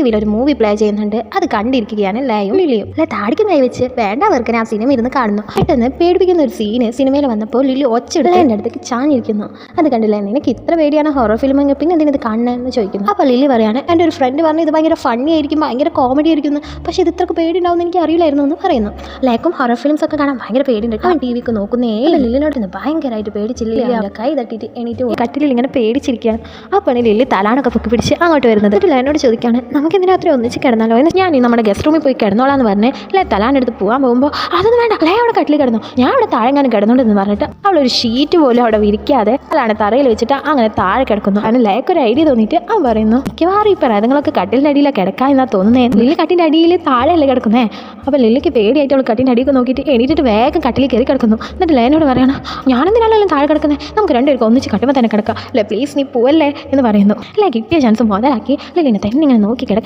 വിയിൽ ഒരു movie play ചെയ്യുന്നുണ്ട്. അത് കണ്ടിരിക്കുകയാണ് ലയും ലില്ലിയും. താടിക്ക് കൈ വെച്ച് വേണ്ട വെറുക്കനെ ആ സിനിമ ഇരുന്ന് കാണുന്നു. പെട്ടെന്ന് പേടിപ്പിക്കുന്ന ഒരു സീന് സിനിമയിൽ വന്നപ്പോൾ ലില്ലി ഒച്ചെടുത്ത് എൻ്റെ അടുത്തേക്ക് ചാഞ്ഞിരിക്കുന്നു. അത് കണ്ടില്ലേ, നിനക്ക് ഇത്ര പേടിയാണ് ഹൊറർ ഫിലിം എങ്കിൽ പിന്നെ എന്തിനത് കാണണമെന്ന് ചോദിക്കുന്നു. അപ്പോൾ ലില്ലി പറയാണ്, എൻ്റെ ഒരു ഫ്രണ്ട് പറഞ്ഞു ഇത് ഭയങ്കര ഫണ്ണി ആയിരിക്കും, ഭയങ്കര കോമഡി ആയിരിക്കുന്നു, പക്ഷേ ഇത് ഇത്രക്ക് പേടി ഉണ്ടാവും എനിക്ക് അറിയില്ലായിരുന്നു എന്ന് പറയുന്നു. ലൈക്കും ഹൊറർ ഫിലിംസ് ഒക്കെ കാണാൻ ഭയങ്കര പേടിയുണ്ട്. അവൻ ടി വിക്ക് നോക്കുന്നേ ലില്ലിനോട് ഭയങ്കരമായിട്ട് പേടിച്ചില്ല. കൈ തട്ടിയിട്ട് എണീറ്റ് കട്ടിലിൽ ഇങ്ങനെ പേടിച്ചിരിക്കുകയാണ്. ആ പണി ലില്ലി തലാണൊക്കെ പൊക്കി പിടിച്ച് അങ്ങോട്ട് വരുന്നത്. ലയനോട് ചോദിക്കുകയാണ്, നമുക്ക് എന്തിനാ അത്രയും ഒന്നിച്ച് കിടന്നാലോ എന്ന്. ഞാൻ നമ്മുടെ ഗസ്റ്റ് റൂമിൽ പോയി കിടന്നോളാന്ന് പറഞ്ഞ് ലേ തലാനെടുത്ത് പോകാൻ പോകുമ്പോൾ അതൊന്നും വേണ്ട, ലേ അവിടെ കട്ടിലിൽ കിടന്നു, ഞാൻ അവിടെ താഴെങ്ങാനും കിടന്നോണ്ടെന്ന് പറഞ്ഞിട്ട് അവളൊരു ഷീറ്റ് പോലും അവിടെ വിരിക്കാതെ അതാണ് തറയിൽ വെച്ചിട്ട് അങ്ങനെ താഴെ കിടക്കുന്നു. അതിന് ലയക്കൊരു ഐഡിയ തോന്നിയിട്ട് അവൻ പറയുന്നു, മിക്കവാറും ഈ പ്രേതങ്ങളൊക്കെ കട്ടിലിൻ്റെ അടിയിലാണ് കിടക്കാൻ എന്നാ തോന്നുന്നേ. ലില്ലി കട്ടിൻ്റെ അടിയിൽ താഴെയല്ലേ കിടക്കുന്നേ. അപ്പോൾ ലില്ലിക്ക് പേടിയായിട്ട് അവൾ കട്ടിൻ്റെ അടിയൊക്കെ നോക്കിയിട്ട് എണീറ്റിട്ട് വേഗം കട്ടിലിൽ കയറി കിടക്കുന്നു. എന്നിട്ട് ലയനോട് പറയണം, ഞാനെന്തിനാണെങ്കിലും താഴെ കിടക്കുന്നത്, നമുക്ക് രണ്ടുപേർക്ക് ഒന്നിച്ച് കട്ടുമ്പോൾ തന്നെ കിടക്കാം, അല്ലേ പ്ലീസ് നീ പോവല്ലേ എന്ന് പറയുന്നു. അല്ലേ കിട്ടിയ ചാൻസ് മുതലാക്കി ലില്ലിനെ തന്നെ ഇങ്ങനെ നോക്കി കിടക്കും.